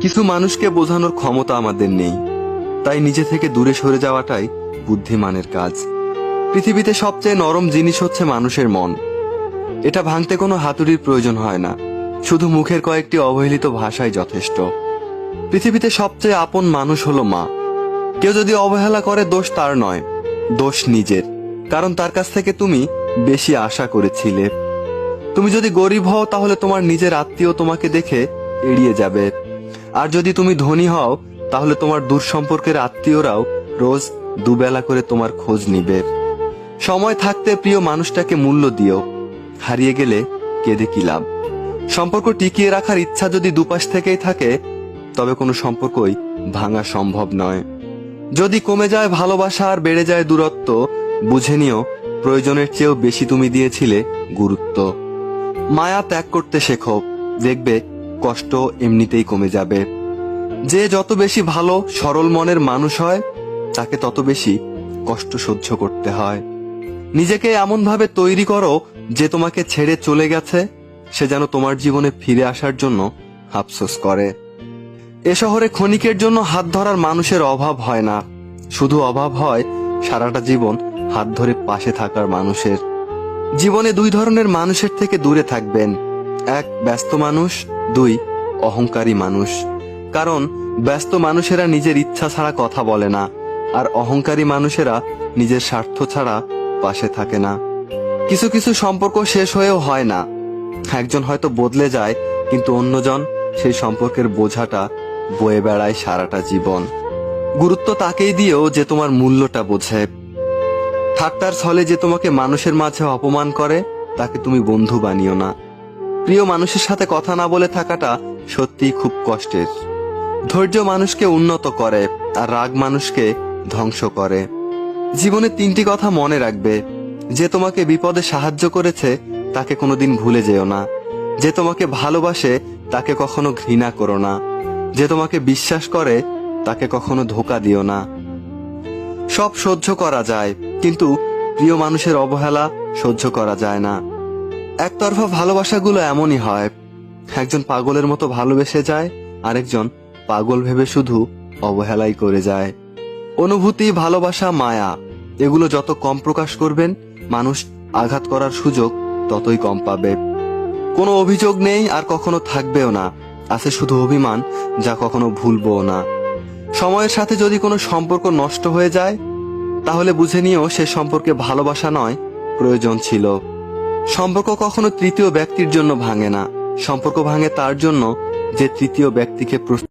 কিছু মানুষকে বোঝানোর ক্ষমতা আমাদের নেই, তাই নিজে থেকে দূরে সরে যাওয়াটাই বুদ্ধিমানের কাজ। পৃথিবীতে সবচেয়ে নরম জিনিস হচ্ছে মানুষের মন। এটা ভাঙতে কোনো হাতুড়ির প্রয়োজন হয় না, শুধু মুখের কয়েকটি অবহেলিত ভাষাই যথেষ্ট। পৃথিবীতে সবচেয়ে আপন মানুষ হলো মা। কেউ যদি অবহেলা করে, দোষ তার নয়, দোষ নিজের, কারণ তার কাছ থেকে তুমি বেশি আশা করেছিলে। তুমি যদি গরিব হও, তাহলে তোমার নিজের আত্মীয় তোমাকে দেখে এড়িয়ে যাবে। আর যদি তুমি ধনী হও, তাহলে তোমার দূর সম্পর্কের আত্মীয়রাও রোজ দুবেলা করে তোমার খোঁজ নিবে। সময় থাকতে প্রিয় মানুষটাকে মূল্য দিও, হারিয়ে গেলে কেঁদে কি লাভ। সম্পর্ক টিকিয়ে রাখার ইচ্ছা যদি দুপাশ থেকেই থাকে, তবে কোনো সম্পর্কই ভাঙা সম্ভব নয়। যদি কমে যায় ভালোবাসা আর বেড়ে যায় দূরত্ব, বুঝে নিও প্রয়োজনের চেয়েও বেশি তুমি দিয়েছিলে গুরুত্ব। মায়া ত্যাগ করতে শেখো, দেখবে কষ্ট এমনিতেই কমে যাবে। যে যত বেশি ভালো সরল মনের মানুষ হয়, তাকে তত বেশি কষ্ট সহ্য করতে হয়। নিজেকে এমন ভাবে তৈরি করো যে তোমাকে ছেড়ে চলে গেছে সে যেন তোমার জীবনে ফিরে আসার জন্য আফসোস করে। এ শহরে ক্ষণিকের জন্য হাত ধরার মানুষের অভাব হয় না, শুধু অভাব হয় সারাটা জীবন হাত ধরে পাশে থাকার মানুষের। জীবনে দুই ধরনের মানুষের থেকে দূরে থাকবেন, এক ব্যস্ত মানুষ, দুই অহংকারী মানুষ। কারণ ব্যস্ত মানুষেরা নিজের ইচ্ছা ছাড়া কথা বলে না, আর অহংকারী মানুষেরা নিজের স্বার্থ ছাড়া পাশে থাকে না। কিছু কিছু সম্পর্ক শেষ হয়েও হয় না, একজন হয়তো বদলে যায়, কিন্তু অন্যজন সেই সম্পর্কের বোঝাটা বয়ে বেড়ায় সারাটা জীবন। গুরুত্ব তাকেই দিও যে তোমার মূল্যটা বোঝে। ঠাট্টার ছলে যে তোমাকে মানুষের মাঝে অপমান করে, তাকে তুমি বন্ধু বানিও না। প্রিয় মানুষের সাথে কথা না বলে থাকাটা সত্যিই খুব কষ্টের। ধৈর্য মানুষকে উন্নত করে, আর রাগ মানুষকে ধ্বংস করে। জীবনে তিনটি কথা মনে রাখবে: যে তোমাকে বিপদে সাহায্য করেছে তাকে কোনোদিন ভুলে যেও না, যে তোমাকে ভালোবাসে তাকে কখনো ঘৃণা করো না, যে তোমাকে বিশ্বাস করে তাকে কখনো ধোঁকা দিও না। সব সহ্য করা যায়, কিন্তু প্রিয় মানুষের অবহেলা সহ্য করা যায় না। একতরফা ভালোবাসাগুলো এমনই হয়, একজন পাগলের মতো ভালোবেসে যায়, আরেকজন পাগল ভেবে শুধু অবহেলাই করে যায়। অনুভূতি, ভালোবাসা, মায়া এগুলো যত কম প্রকাশ করবেন, মানুষ আঘাত করার সুযোগ ততই কম পাবে। কোনো অভিযোগ নেই আর কখনো থাকবেও না, আছে শুধু অভিমান, যা কখনো ভুলবও না। সময়ের সাথে যদি কোনো সম্পর্ক নষ্ট হয়ে যায়, তাহলে বুঝে নিও সে সম্পর্কে ভালোবাসা নয়, প্রয়োজন ছিল। সম্পর্ক কখনো তৃতীয় ব্যক্তির জন্য ভাঙে না, সম্পর্ক ভাঙে তার জন্য যে তৃতীয় ব্যক্তিকে